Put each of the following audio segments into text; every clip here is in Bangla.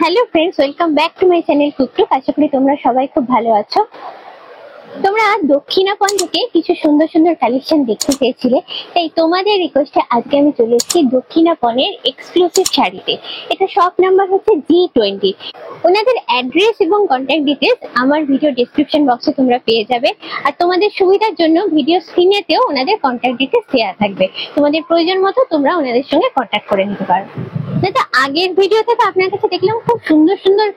Hello friends, welcome back to my channel টুকটুক। আশা করি তোমরা সবাই খুব ভালো আছো। তোমরা দক্ষিণাপন থেকে কিছু সুন্দর সুন্দর কালেকশন দেখতে চেয়েছিলে, তাই তোমাদের রিকোয়েস্টে আজকে আমি চলে এসেছি দক্ষিণাপনের এক্সক্লুসিভ শাড়িতে। এটা শপ নাম্বার হচ্ছে G20। ওনাদের অ্যাড্রেস এবং কন্ট্যাক্ট ডিটেলস আমার ভিডিও ডেসক্রিপশন বক্সে তোমরা পেয়ে যাবে। আর তোমাদের সুবিধার জন্য ভিডিও স্ক্রিনেতেও ওনাদের কন্ট্যাক্ট ডিটেলস দেওয়া থাকবে। তোমাদের প্রয়োজন মতো তোমরা ওনাদের সঙ্গে কন্ট্যাক্ট করে নিতে পারো। দাদা, আগের ভিডিওতে তো আপনার কাছে দেখলাম খুব সুন্দর সুন্দর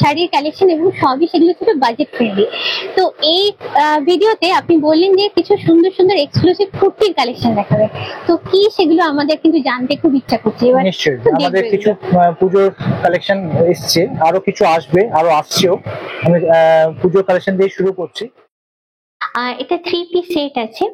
শাড়ির কালেকশন এবং সবই সেগুলো ছিল বাজেট ফ্রেন্ডলি। তো এই ভিডিওতে আপনি বললেন যে কিছু সুন্দর সুন্দর এক্সক্লুসিভ কুর্তির কালেকশন দেখাবে। তো কি সেগুলো আমাদের কিন্তু জানতে খুব ইচ্ছা করছে। এবার নিশ্চয়ই আমাদের কিছু পুজোর কালেকশন এসছে, আরো কিছু আসবে, আরো আসছেও। আমি পুজোর কালেকশন দিয়ে শুরু করছি। আর এটা 3 পিস সেট আছে।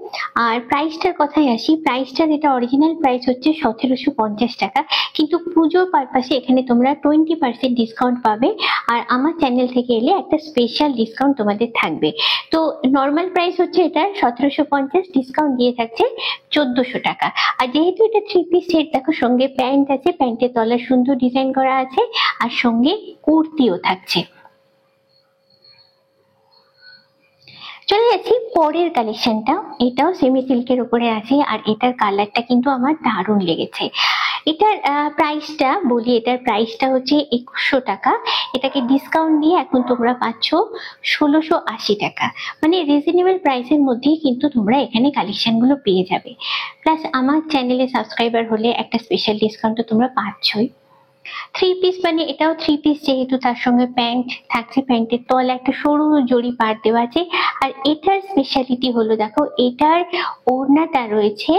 আর প্রাইসটার কথায় আসি, প্রাইসটার এটা অরিজিনাল প্রাইস হচ্ছে 1750 টাকা, কিন্তু পুজোর পারপাসে এখানে তোমরা 20% ডিসকাউন্ট পাবে। আর আমার চ্যানেল থেকে এলে একটা স্পেশাল ডিসকাউন্ট তোমাদের থাকবে। তো নর্মাল প্রাইস হচ্ছে এটা 1750, ডিসকাউন্ট দিয়ে থাকছে 1400 টাকা। আর যেহেতু এটা 3 পিস সেট, দেখো সঙ্গে প্যান্ট আছে, প্যান্টের তলায় সুন্দর ডিজাইন করা আছে, আর সঙ্গে কুর্তিও থাকছে। চলে যাচ্ছি পরের কালেকশনটা। এটাও সেমি সিল্কের উপরে আছে, আর এটার কালারটা কিন্তু আমার দারুণ লেগেছে। এটার প্রাইসটা বলি, এটার প্রাইসটা হচ্ছে 2100 টাকা। এটাকে ডিসকাউন্ট দিয়ে এখন তোমরা পাচ্ছ 1680 টাকা। মানে রিজনেবল প্রাইসের মধ্যেই কিন্তু তোমরা এখানে কালেকশনগুলো পেয়ে যাবে। প্লাস আমার চ্যানেলে সাবস্ক্রাইবার হলে একটা স্পেশাল ডিসকাউন্ট তো তোমরা পাচ্ছই। 3 পিস মানে এটাও 3 পিস, যেহেতু তার সঙ্গে প্যান্ট থাকছে, প্যান্টের তলা একটা সরু জড়ি পাড় দেওয়া আছে। আর এটার স্পেশালিটি হলো, দেখো এটার ওড়নাটা রয়েছে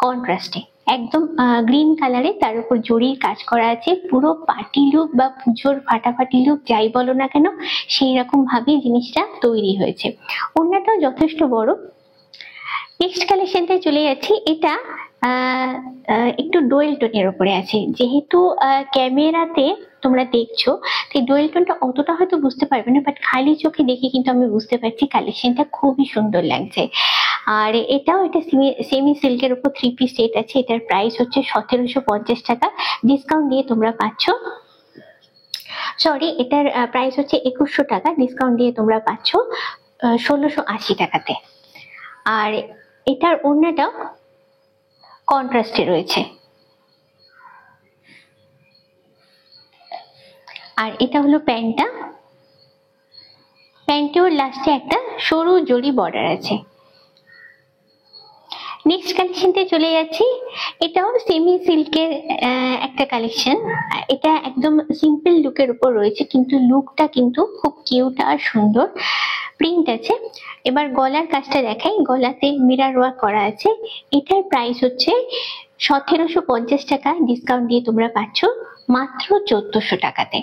কন্ট্রাস্টে, একদম গ্রিন কালারে, তার উপর জড়ির কাজ করা আছে। পুরো পার্টি লুক বা পুজোর ফাটাফাটি লুক যাই বলো না কেন, সেই রকম ভাবে জিনিসটা তৈরি হয়েছে। ওড়নাটাও যথেষ্ট বড়। নেক্সট কালেকশনটায় চলে যাচ্ছি। এটা একটু ডোয়েল টোনের উপরে আছে। যেহেতু ক্যামেরাতে তোমরা দেখছো, সেই ডোয়েল টোনটা অতটা হয়তো বুঝতে পারবে না, বাট খালি চোখে দেখে কিন্তু আমি বুঝতে পারছি কালেকশনটা খুবই সুন্দর লাগছে। আর এটাও এটা সেমি সিল্কের উপর 3 পিস সেট আছে। এটার প্রাইস হচ্ছে 1750 টাকা, ডিসকাউন্ট দিয়ে তোমরা পাচ্ছ, সরি এটার প্রাইস হচ্ছে 2100 টাকা, ডিসকাউন্ট দিয়ে তোমরা পাচ্ছ 1680 টাকাতে। আর এটার ওড়নাটাও কন্ট্রাস্টে রয়েছে। আর এটা হলো প্যান্টটা, প্যান্টেও লাস্টে একটা সরু জড়ি বর্ডার আছে। নেক্সট কালেকশনতে চলে যাচ্ছি। এটাও সেমি সিল্কের একটা কালেকশন। এটা একদম সিম্পল লুকের উপর রয়েছে, কিন্তু লুকটা কিন্তু খুব কিউট আর সুন্দর। প্রিন্ট আছে। এবার গলার কাজটা দেখাই, গলাতে মিরর ওয়ার্ক করা আছে। এটার প্রাইস হচ্ছে 1750 টাকা, ডিসকাউন্ট দিয়ে তোমরা পাচ্ছ মাত্র 1400 টাকাতে।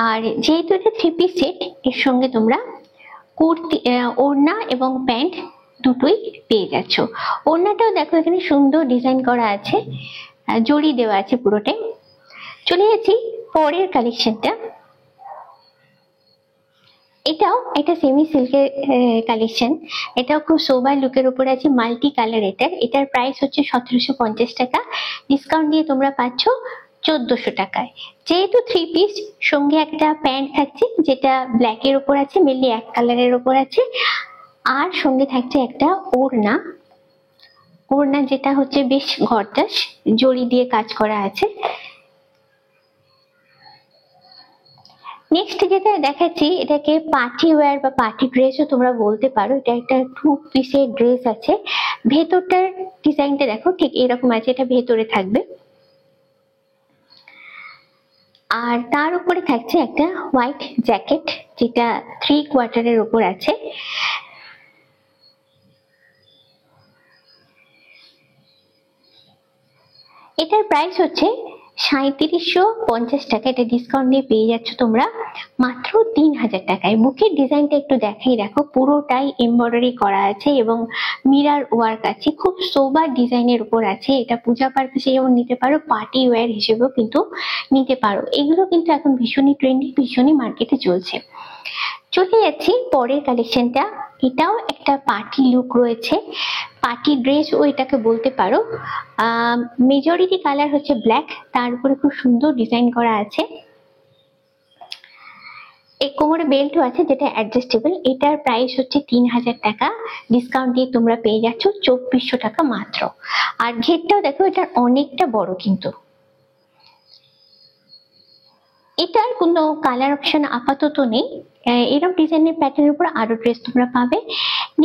আর যেহেতু এটা 3 পিস সেট, এর সঙ্গে তোমরা কুর্তি, ওড়না এবং প্যান্ট দুটোই পেয়ে যাচ্ছ। ওড়নাটাও দেখো এখানে সুন্দর ডিজাইন করা আছে, জড়ি দেওয়া আছে পুরোটাই। চলে যাচ্ছি পরের কালেকশনটা। এটাও একটা সেমি সিল্কের কালেকশন। এটাও খুব সোবার লুকের উপর আছে, মাল্টি কালার। এটার প্রাইস হচ্ছে 1750 টাকা, ডিসকাউন্ট দিয়ে তোমরা পাচ্ছ 1400 টাকায়। যেহেতু 3 পিস, সঙ্গে একটা প্যান্ট থাকছে যেটা ব্ল্যাক এর উপর আছে, মেনলি এক কালারের উপর আছে। আর সঙ্গে থাকছে একটা ওড়না, ওড়না যেটা হচ্ছে বেশ গর্জাস, জড়ি দিয়ে কাজ করা আছে। নেক্সট যেটা দেখাচ্ছি, এটাকে পার্টি ওয়্যার বা পার্টি ড্রেসও তোমরা বলতে পারো। এটা একটা 2 পিসের ড্রেস আছে। ভেতরটার ডিজাইনটা দেখো ঠিক এরকম আছে, এটা ভেতরে থাকবে। আর তার উপরে থাকছে একটা হোয়াইট জ্যাকেট, যেটা 3 কোয়ার্টারের উপর আছে। এটার প্রাইস হচ্ছে 3750 টাকা। এটা ডিসকাউন্ট দিয়ে পেয়ে যাচ্ছ তোমরা মাত্র 3000 টাকায়। বুকের ডিজাইনটা একটু দেখাই, দেখো পুরোটাই এমব্রয়ডারি করা আছে এবং মিরর ওয়ার্ক আছে, খুব সোবার ডিজাইনের উপর আছে। এটা পূজা পারপাসে যেমন নিতে পারো, পার্টি ওয়্যার হিসেবেও কিন্তু নিতে পারো। এগুলো কিন্তু এখন ভীষণই ট্রেন্ডি, ভীষণই মার্কেটে চলছে। চলে যাচ্ছি পরের কালেকশনটা। এটাও একটা পার্টি লুক রয়েছে, পার্টি ড্রেস ও এটাকে বলতে পারো। মেজরিটি কালার হচ্ছে ব্ল্যাক, তার উপরে খুব সুন্দর ডিজাইন করা আছে। এই কোমরে বেল্টও আছে যেটা অ্যাডজাস্টেবল। এটার প্রাইস হচ্ছে 3000 টাকা, ডিসকাউন্ট দিয়ে তোমরা পেয়ে যাচ্ছ 2400 টাকা মাত্র। আর ঘেরটাও দেখো, এটা অনেকটা বড় কিন্তু। এটার কোনো কালার অপশন আপাতত নেই। এরকম ডিজাইনের প্যাটার্নের উপর আরো ড্রেস তোমরা পাবে।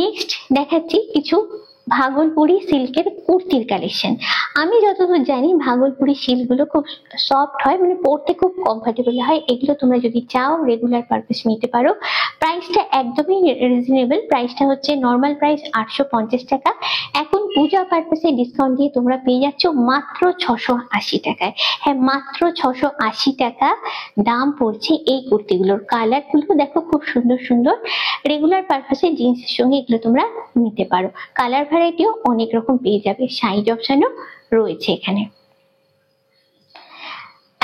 নেক্সট দেখাচ্ছি কিছু ভাগলপুরি সিল্কের কুর্তির কালেকশন। আমি যতদূর জানি ভাগলপুরি সিল্ক গুলো খুব সফট হয়, মানে পরতে খুব কমফোর্টেবল হয়। এগুলো তোমরা যদি চাও রেগুলার পারপাস নিতে পারো। প্রাইসটা একদমই রিজনেবল, প্রাইসটা হচ্ছে নর্মাল প্রাইস 850 টাকা, এখন পূজা পারপাসে ডিসকাউন্ট দিয়ে তোমরা পেয়ে যাচ্ছ মাত্র 680 টাকায়। হ্যাঁ, মাত্র 680 টাকা দাম পড়ছে এই কুর্তিগুলোর। কালার গুলো দেখো খুব সুন্দর সুন্দর, রেগুলার পারপাসে জিন্সের সঙ্গে এগুলো তোমরা নিতে পারো। কালার ভ্যারাইটিও অনেক রকম পেয়ে যাবে, সাইজ অপশনও রয়েছে এখানে।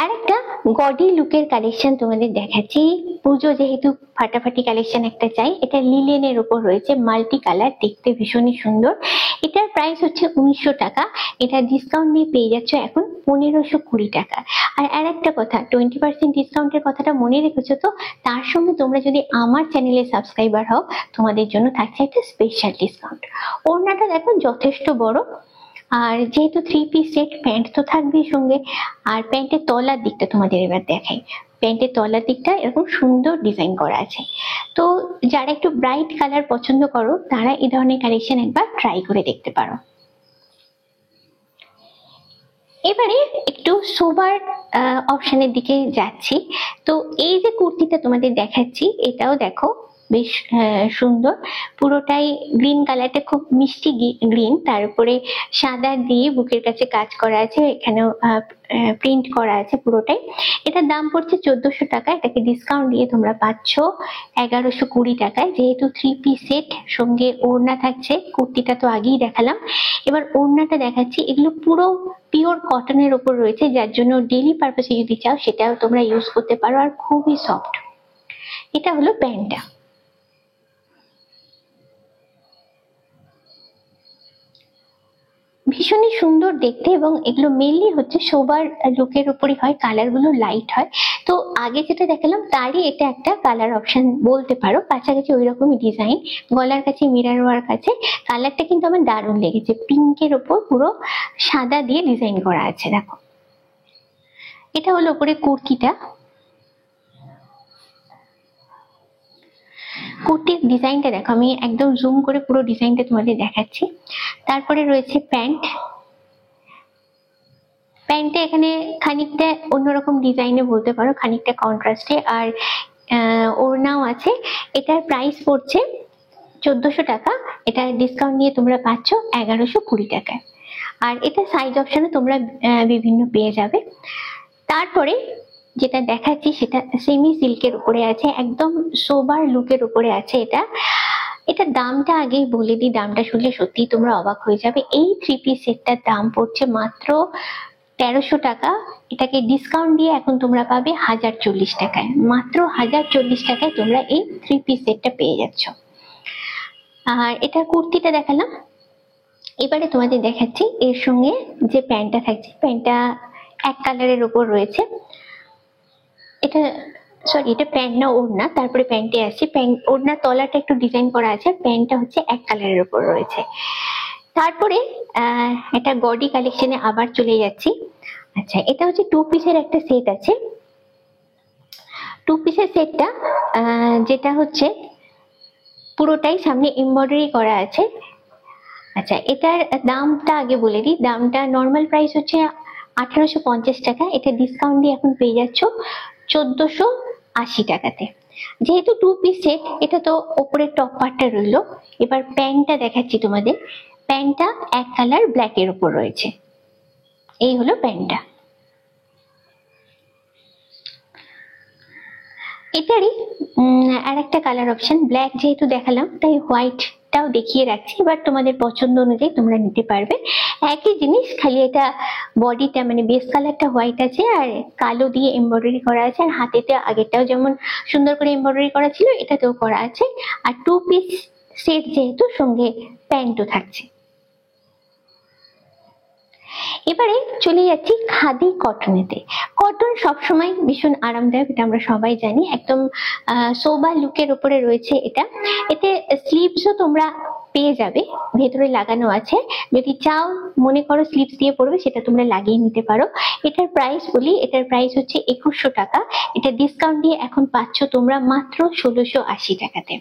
আরেকটা গডি লুকের কালেকশন তোমাদের দেখাচ্ছি। পুজো যেহেতু ফাটাফাটি কালেকশন একটা চাই, এটা লিলেনের উপর রয়েছে, মাল্টি কালার, দেখতে ভীষণই সুন্দর। এটার প্রাইস হচ্ছে 1900 টাকা, এটা ডিসকাউন্ট দিয়ে পেয়ে যাচ্ছ এখন 1520 টাকা। আর একটা কথা, 20% ডিসকাউন্টের কথাটা মনে রেখেছো তো? তার সঙ্গে তোমরা যদি আমার চ্যানেলে সাবস্ক্রাইবার হও, তোমাদের জন্য থাকছে একটা স্পেশাল ডিসকাউন্ট। ওড়নাটা দেখো যথেষ্ট বড়, আর যেহেতু 3 পিস সেট, প্যান্ট তো থাকবেই সঙ্গে। আর প্যান্টের তলার দিকটা তোমাদের এবার দেখাই। প্যান্টের তলার দিকটা এরকম সুন্দর ডিজাইন করা আছে। তো যারা একটু ব্রাইট কালার পছন্দ করো তারা এই ধরনের কালেকশন একবার ট্রাই করে দেখতে পারো। এবারে একটু সোবার অপশনের দিকে যাচ্ছি। তো এই যে কুর্তিটা তোমাদের দেখাচ্ছি, এটাও দেখো বেশ সুন্দর, পুরোটাই গ্রিন কালারটা, খুব মিষ্টি গ্রিন, তার উপরে সাদা দিয়ে বুকের কাছে কাজ করা আছে, এখানেও প্রিন্ট করা আছে পুরোটাই। এটার দাম পড়ছে 1400 টাকা, এটাকে ডিসকাউন্ট দিয়ে তোমরা পাচ্ছ 1120 টাকায়। যেহেতু 3 পিস সেট, সঙ্গে ওড়না থাকছে, কুর্তিটা তো আগেই দেখালাম, এবার ওড়নাটা দেখাচ্ছি। এগুলো পুরো পিওর কটনের উপর রয়েছে, যার জন্য ডেইলি পারপাসে যদি চাও সেটাও তোমরা ইউজ করতে পারো, আর খুবই সফট। এটা হলো প্যান্টটা। ভীষণই সুন্দর দেখতে, এবং এগুলো মেনলি হচ্ছে সোবার লুকের উপরই হয়, কালার গুলো লাইট হয়। তো আগে যেটা দেখালাম তারই এটা একটা কালার অপশন বলতে পারো, কাছাকাছি ওই রকমই ডিজাইন, গলার কাছে মিরার ওয়ার্ক আছে। কালারটা কিন্তু আমার দারুণ লেগেছে, পিঙ্কের ওপর পুরো সাদা দিয়ে ডিজাইন করা আছে দেখো। এটা হলো উপরে কুর্তিটা, কুর্তির ডিজাইনটা দেখো, আমি একদম জুম করে পুরো ডিজাইনটা তোমাদের দেখাচ্ছি। তারপরে রয়েছে প্যান্ট। প্যান্টটা এখানে খানিকটা অন্যরকম ডিজাইনে বলতে পারো, খানিকটা কন্ট্রাস্টে। আর ওড়নাও আছে। এটার প্রাইস পড়ছে 1400 টাকা, এটা ডিসকাউন্ট নিয়ে তোমরা পাচ্ছ 1120 টাকায়। আর এটা সাইজ অপশনে তোমরা বিভিন্ন পেয়ে যাবে। তারপরে যেটা দেখাচ্ছি সেটা সেমি সিল্কের উপরে আছে, একদম সোবার লুকের উপরে আছে। এটা দামটা আগেই বলে দিই, দামটা শুনলে সত্যি তোমরা অবাক হয়ে যাবে। এই 3 পিস সেটটার দাম পড়ছে মাত্র 1300 টাকা, এটাকে ডিসকাউন্ট দিয়ে এখন তোমরা পাবে 1040 টাকায়। মাত্র 1040 টাকায় তোমরা এই 3 পিস সেটটা পেয়ে যাচ্ছ। আর এটা কুর্তিটা দেখালাম, এবারে তোমাদের দেখাচ্ছি এর সঙ্গে যে প্যান্টটা থাকছে। প্যান্টটা এক কালারের উপর রয়েছে, এটা সরি এটা প্যান্ট না ওড়না, তারপরে প্যান্টে আসছে। প্যান্ট ওড়নার তলাটা একটু ডিজাইন করা আছে, প্যান্টটা হচ্ছে এক কালারের উপর রয়েছে। তারপরে এটা গডি কালেকশনে আবার চলে যাচ্ছি। আচ্ছা, এটা হচ্ছে 2 পিসের একটা সেট আছে। 2 পিসের সেটটা যেটা হচ্ছে পুরোটাই সামনে এমব্রয়ডারি করা আছে। আচ্ছা, এটার দামটা আগে বলে দিই, দামটা নর্মাল প্রাইস হচ্ছে 1850 টাকা, এটা ডিসকাউন্ট দিয়ে এখন পেয়ে যাচ্ছ 1480 টাকাতে। যেহেতু 2 পিস সেট, এটা তো ওপরের টপ পার্টটা রইলো। এবার প্যান্টটা দেখাচ্ছি তোমাদের। প্যান্টটা এক কালার ব্ল্যাক এর উপর রয়েছে, এই হলো প্যান্টটা। এটারই আর একটা কালার অপশন, ব্ল্যাক যেহেতু দেখালাম তাই হোয়াইটটাও দেখিয়ে রাখছি, এবার তোমাদের পছন্দ অনুযায়ী তোমরা নিতে পারবে। একই জিনিস, খালি এটা বডিটা মানে বেস কালারটা হোয়াইট আছে আর কালো দিয়ে এমব্রয়ডারি করা আছে, আর হাতেতে আগেরটাও যেমন সুন্দর করে এমব্রয়ডারি করা ছিল এটাতেও করা আছে। আর 2 পিস সেট যেহেতু, সঙ্গে প্যান্টও থাকছে। এবারে চলে যাচ্ছি খাদি কটনেতে। কটন সবসময় ভীষণ আরামদায়ক, এটা আমরা সবাই জানি। একদম সোবার লুকের উপরে রয়েছে এটা। এতে স্লিভসও তোমরা পেয়ে যাবে, ভেতরে লাগানো আছে। যদি চাও মনে করো স্লিভস দিয়ে পরবে, সেটা তোমরা লাগিয়ে নিতে পারো। এটার প্রাইস বলি, এটার প্রাইস হচ্ছে 2100 টাকা। এটা ডিসকাউন্ট দিয়ে এখন পাচ্ছ তোমরা মাত্র 1680 টাকাতে।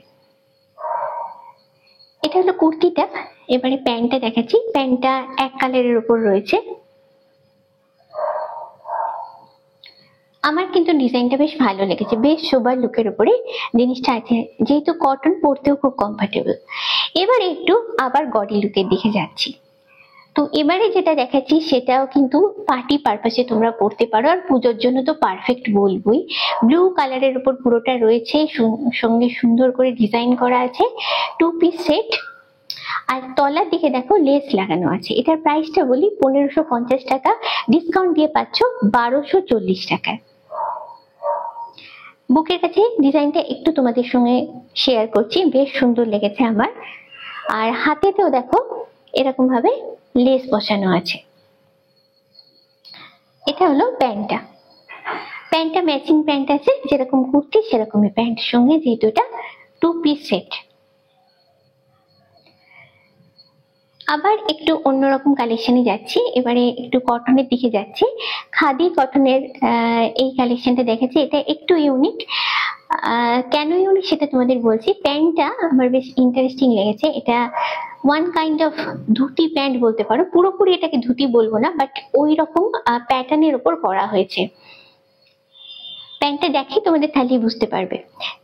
এটা হলো কুর্তিটা। এবারে প্যান্টটা দেখাচ্ছি। প্যান্টটা এক কালারের উপর রয়েছে। আমার কিন্তু ডিজাইনটা বেশ ভালো লেগেছে, বেশ সোবার লুকের উপরে জিনিসটা আছে, যেহেতু কটন, পরতেও খুব কমফোর্টেবল। এবারে একটু আবার গডি লুকের দিকে যাচ্ছি। তো এবারে যেটা দেখাচ্ছি সেটাও কিন্তু পার্টি পারপাসে তোমরা পরতে পারো, আর পুজোর জন্য তো পারফেক্ট বলবোই। ব্লু কালারের উপর পুরোটা রয়েছে, সঙ্গে সুন্দর করে ডিজাইন করা আছে, 2 পিস সেট। আর তলার দিকে দেখো লেস লাগানো আছে। এটার প্রাইসটা বলি 1550 টাকা, ডিসকাউন্ট দিয়ে পাচ্ছ 1240 টাকায়। বুকের কাছে ডিজাইনটা একটু তোমাদের সঙ্গে শেয়ার করছি, বেশ সুন্দর লেগেছে আমার। আর হাতেতেও দেখো এরকম ভাবে লেস বসানো আছে। এটা হলো প্যান্টটা। প্যান্টটা ম্যাচিং প্যান্ট আছে, যেরকম কুর্তি সেরকমই প্যান্টের সঙ্গে, যেহেতু এটা 2 পিস সেট। আবার একটু অন্যরকম কালেকশনে যাচ্ছি, এবারে একটু কটনের দিকে যাচ্ছি। খাদি কটনের এই কালেকশনটা দেখেছি, এটা একটু ইউনিক। কেন ইউনিক সেটা তোমাদের বলছি। প্যান্টটা আমার বেশ ইন্টারেস্টিং লেগেছে। এটা one kind of dhoti pant বলতে পারো, পুরোপুরি এটাকে ধুতি বলবো না, বাট ওই রকম প্যাটার্নের উপর করা হয়েছে। প্যান্টটা দেখে তোমাদের তাহলেই বুঝতে পারবে।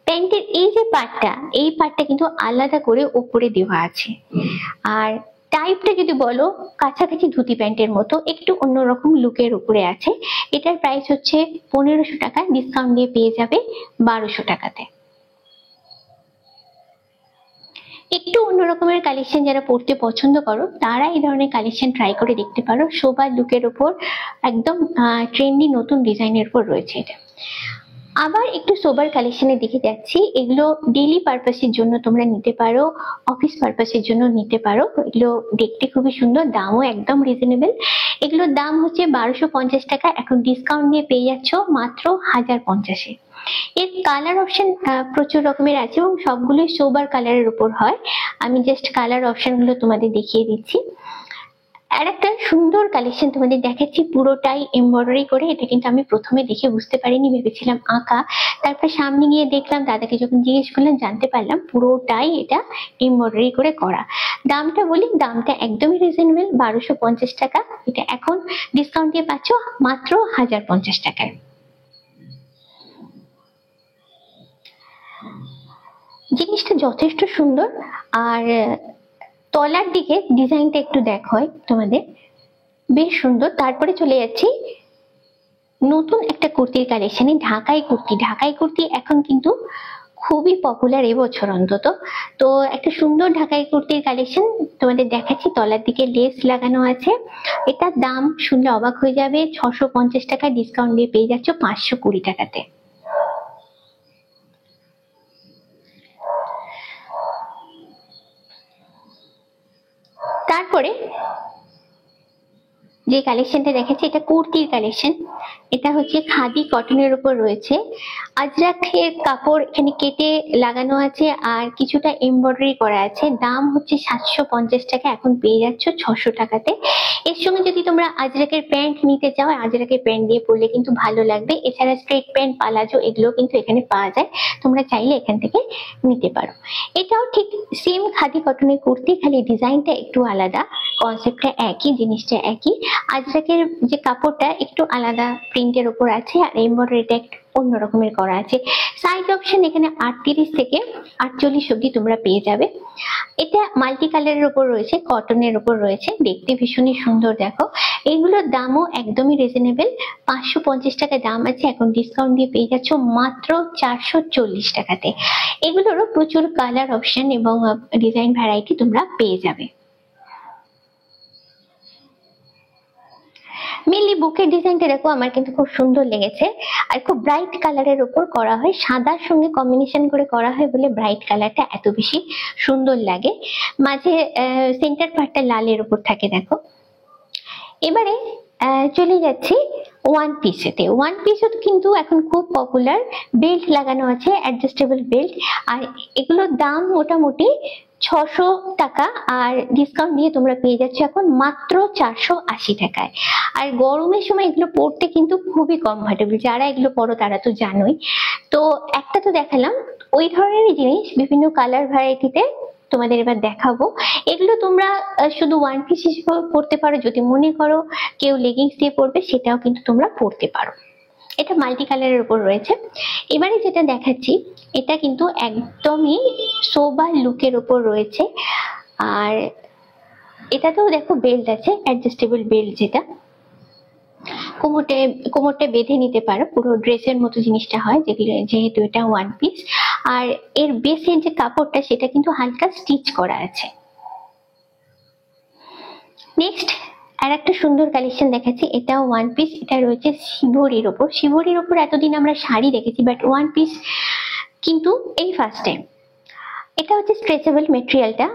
প্যান্টের এই যে পার্টটা, এই পার্টটা কিন্তু আলাদা করে উপরে দেওয়া আছে। আর টাইপটা যদি বলো, কাছাকাছি ধুতি প্যান্টের মতো, একটু অন্যরকম লুকের উপরে আছে। এটার প্রাইস হচ্ছে 1500 টাকা, ডিসকাউন্ট দিয়ে পেয়ে যাবে 1200 টাকাতে। একটু অন্যরকমের কালেকশন যারা পড়তে পছন্দ করো, তারা এই ধরনের কালেকশন ট্রাই করে দেখতে পারো। সোবার লুকের উপর একদম ট্রেন্ডি নতুন ডিজাইনের উপর রয়েছে এটা। আবার একটু সোবার কালেকশনের দিকে যাচ্ছি। এগুলো ডেইলি পারপাসের জন্য তোমরা নিতে পারো, অফিস পারপাসের জন্য নিতে পারো। এগুলো দেখতে খুবই সুন্দর, দামও একদম রিজনেবল। এগুলোর দাম হচ্ছে 1250 টাকা, এখন ডিসকাউন্ট দিয়ে পেয়ে যাচ্ছ মাত্র 1050-এ। এর কালার অপশন প্রচুর রকমের আছে এবং সবগুলোই সোবার কালারের উপর হয়। আমি জাস্ট কালার অপশন গুলো তোমাদের দেখিয়ে দিচ্ছি। আর একটা সুন্দর কালেকশন তোমাদের দেখাচ্ছি, পুরোটাই এমব্রয়ডারি করে। এটা কিন্তু আমি প্রথমে দেখে বুঝতে পারিনি, ভেবেছিলাম আঁকা। তারপর সামনে গিয়ে দেখলাম, দাদাকে যখন জিজ্ঞেস করলাম জানতে পারলাম পুরোটাই এটা এমব্রয়ডারি করে করা। দামটা বলি, দামটা একদমই রিজনেবল, 1250 টাকা। এটা এখন ডিসকাউন্ট দিয়ে পাচ্ছ মাত্র 1050 টাকায়। জিনিসটা যথেষ্ট সুন্দর। আর তলার দিকে ডিজাইনটা একটু দেখো তোমাদের, বেশ সুন্দর। তারপরে চলে যাচ্ছি নতুন একটা কুর্তির কালেকশনে, ঢাকাই কুর্তি। ঢাকাই কুর্তি এখন কিন্তু খুবই পপুলার এবছর অন্তত। তো একটা সুন্দর ঢাকাই কুর্তির কালেকশন তোমাদের দেখাচ্ছি। তলার দিকে লেস লাগানো আছে। এটার দাম শুনলে অবাক হয়ে যাবে, 650 টাকা, ডিসকাউন্ট দিয়ে পেয়ে যাচ্ছ 520 টাকাতে। তারপরে যে কালেকশনটা দেখাচ্ছি, এটা কুর্তির কালেকশন। এটা হচ্ছে খাদি কটনের উপর রয়েছে। আজরাকের কাপড় এখানে কেটে লাগানো আছে, আর কিছুটা এমব্রয়ডারি করা আছে। দাম হচ্ছে 750 টাকা, এখন পেয়ে যাচ্ছ 600 টাকাতে। এর সঙ্গে যদি তোমরা আজরাকের প্যান্ট নিতে চাও, আজরাকের প্যান্ট দিয়ে পরলে কিন্তু ভালো লাগবে। এছাড়া স্ট্রেট প্যান্ট, পালাজো এগুলো কিন্তু এখানে পাওয়া যায়, তোমরা চাইলে এখান থেকে নিতে পারো। এটাও ঠিক সেম খাদি কটনের কুর্তি, খালি ডিজাইনটা একটু আলাদা, কনসেপ্টটা একই, জিনিসটা একই। আজরাকের যে কাপড়টা একটু আলাদা প্রিন্টের উপর আছে, আর এমব্রয়ডারিটা একটু অন্য রকমের করা আছে। সাইজ অপশন এখানে 38 থেকে 48 অব্দি তোমরা পেয়ে যাবে। এটা মাল্টি কালারের উপর রয়েছে, কটনের উপর রয়েছে, দেখতে ভীষণই সুন্দর। দেখো এগুলোর দামও একদমই রিজনেবল, 550 টাকা দাম আছে, এখন ডিসকাউন্ট দিয়ে পেয়ে যাচ্ছ মাত্র 440 টাকাতে। এগুলোরও প্রচুর কালার অপশন এবং ডিজাইন ভ্যারাইটি তোমরা পেয়ে যাবে। মেনলি বুকের ডিজাইনটা দেখো, আমার কিন্তু খুব সুন্দর লেগেছে। আর খুব ব্রাইট কালারের উপর করা হয়, সাদার সঙ্গে কম্বিনেশন করে করা হয় বলে ব্রাইট কালারটা এত বেশি সুন্দর লাগে। মাঝে সেন্টার পার্টটা লালের উপর থাকে দেখো। এবারে চলে যাচ্ছি ওয়ান পিসেতে। ওয়ান পিসও কিন্তু এখন খুব পপুলার, বেল্ট লাগানো আছে, অ্যাডজাস্টেবল বেল্ট, আর এগুলোর দাম মোটামুটি 600 টাকা, আর ডিসকাউন্ট দিয়ে তোমরা পেয়ে যাচ্ছ এখন মাত্র 480 টাকায়। আর গরমের সময় এগুলো পরতে কিন্তু খুবই কমফর্টেবল, যারা এগুলো পরো তারা তো জানোই। তো একটা তো দেখালাম, ওই ধরনের জিনিস বিভিন্ন কালার ভ্যারাইটিতে তোমাদের এবার দেখাবো। এগুলো তোমরা শুধু ওয়ান পিস হিসেবে পরতে পারো, যদি মনে করো কেউ লেগিংস দিয়ে পরবে সেটাও কিন্তু তোমরা পরতে পারো। এটা মাল্টি কালারের উপর রয়েছে। এবারে যেটা দেখাচ্ছি এটা কিন্তু একদমই সোবার লুকের উপর রয়েছে, আর এটাতেও দেখো বেল্ট আছে, অ্যাডজাস্টেবল বেল্ট, যেটা কোমরটা বেঁধে নিতে পারো, পুরো ড্রেসের মতো জিনিসটা হয় যেগুলো, যেহেতু এটা ওয়ান পিস। আর এর বেসের যে কাপড়টা সেটা কিন্তু হালকা স্টিচ করা আছে। নেক্সট আর একটা সুন্দর কালেকশন দেখাচ্ছি, এটাও ওয়ান পিস। এটা রয়েছে শিবরির ওপর। শিবরির ওপর এতদিন আমরা শাড়ি দেখেছি, বাট ওয়ান পিস কিন্তু এই ফার্স্ট টাইম। এটা হচ্ছে স্ট্রেচেবল মেটেরিয়ালটা,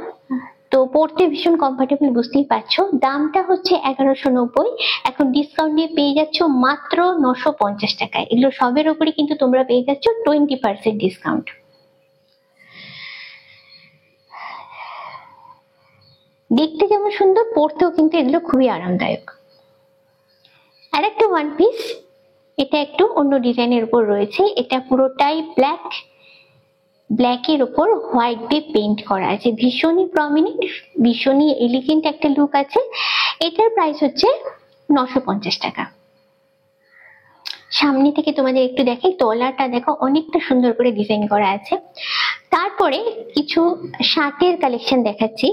তো পরতে ভীষণ কমফোর্টেবল, বুঝতেই পারছো। দামটা হচ্ছে 1190, এখন ডিসকাউন্ট দিয়ে পেয়ে যাচ্ছ মাত্র 950 টাকায়। এগুলো সবের উপরে কিন্তু তোমরা পেয়ে যাচ্ছ 20% ডিসকাউন্ট। দেখতে যেমন সুন্দর, পরতেও কিন্তু এগুলো খুবই আরামদায়ক। আর একটা ওয়ান পিস, এটা একটু অন্য ডিজাইনের উপর রয়েছে। এটা পুরোটাই ব্ল্যাকের উপর হোয়াইট দিয়ে পেইন্ট করা আছে, ভীষণই প্রমিনেন্ট, ভীষণই এলিগেন্ট একটা লুক আছে। এটার প্রাইস হচ্ছে 950 টাকা। সামনে থেকে তোমাদের একটু দেখাই, তলাটা দেখো অনেকটা সুন্দর করে ডিজাইন করা আছে। তারপরে কিছু শার্টের কালেকশন দেখাচ্ছি,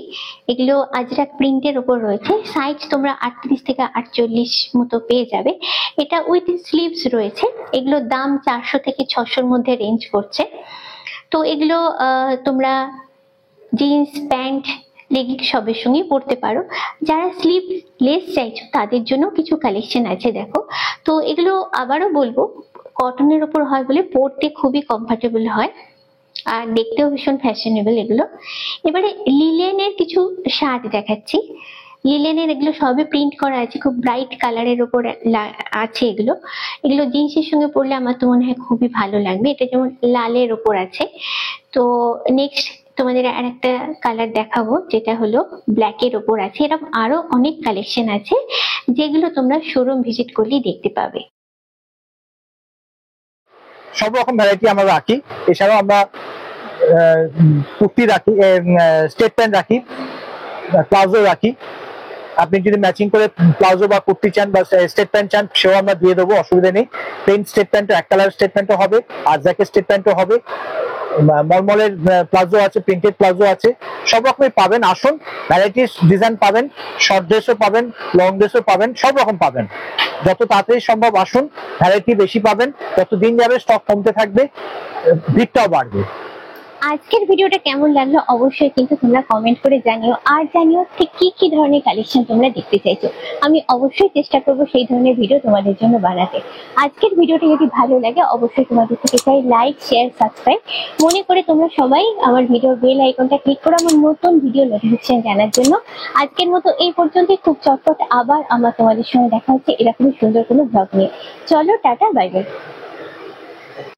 এগুলো আজরাক প্রিন্টের উপর রয়েছে। সাইজ তোমরা 38 থেকে 48 মতো পেয়ে যাবে। এটা উইথ স্লিভস রয়েছে। এগুলোর দাম 400 থেকে 600-র মধ্যে রেঞ্জ করছে। তো এগুলো তোমরা জিন্স, প্যান্ট, লেগিংস সবের সঙ্গে পরতে পারো। যারা স্লিভলেস চাইছো তাদের জন্য কিছু কালেকশন আছে, দেখো। তো এগুলো আবারও বলবো, কটনের উপর হয় বলে পরতে খুবই কমফোর্টেবল হয়, আর দেখতেও ভীষণ ফ্যাশনেবল এগুলো। এবারে লিলেনের কিছু শার্ট দেখাচ্ছি। লিলেনের এগুলো সবে প্রিন্ট করা আছে, খুব ব্রাইট কালারের উপর আছে এগুলো। এগুলো জিন্সের সঙ্গে পরলে আমার তো মনে হয় খুবই ভালো লাগবে। এটা যেমন লালের উপর আছে। তো নেক্সট তোমাদের আর একটা কালার দেখাবো, যেটা হলো ব্ল্যাকের উপর আছে। এরকম আরো অনেক কালেকশন আছে যেগুলো তোমরা শোরুম ভিজিট করলেই দেখতে পাবে। সব রকম ভ্যারাইটি আমরা রাখি। এছাড়াও আমরা কুর্তি রাখি, স্টেট প্যান্ট রাখি, প্লাজো রাখি। আপনি যদি ম্যাচিং করে প্লাজো বা কুর্তি চান বা স্টেট প্যান্ট চান সেও আমরা দিয়ে দেবো, অসুবিধা নেই। প্লেন স্টেট প্যান্টও, এক কালার স্টেট প্যান্টও হবে, আর জ্যাকেট স্টেট প্যান্টও হবে। মলমলের প্লাজো আছে, প্রিন্টেড প্লাজো আছে, সব রকমের পাবেন। আসুন, ভ্যারাইটিস ডিজাইন পাবেন, শর্ট ড্রেসও পাবেন, লং ড্রেসও পাবেন, সব রকম পাবেন। যত তাড়াতাড়ি সম্ভব আসুন, ভ্যারাইটি বেশি পাবেন। যত দিন যাবে স্টক কমতে থাকবে, ভিড়টাও বাড়বে। আজকের ভিডিওটা কেমন লাগলো অবশ্যই কিন্তু তোমরা কমেন্ট করে জানিও, আর জানিও ঠিক কি ধরনের কালেকশন তোমরা দেখতে চাইছো। আমি অবশ্যই চেষ্টা করবো সেই ধরনের ভিডিও তোমাদের জন্য বানাতে। আজকের ভিডিওটা যদি ভালো লাগে অবশ্যই তোমাদের থেকে চাই লাইক, শেয়ার, সাবস্ক্রাইব। মনে করে তোমরা সবাই আমার ভিডিওর বেল আইকনটা ক্লিক করো আমার নতুন ভিডিও নোটিফিকেশন জানার জন্য। আজকের মতো এই পর্যন্তই। খুব চটপট আবার আমার তোমাদের সঙ্গে দেখা হচ্ছে এরকমই সুন্দর কোনো ব্লগ নিয়ে। চলো, টাটা, বাই বাই।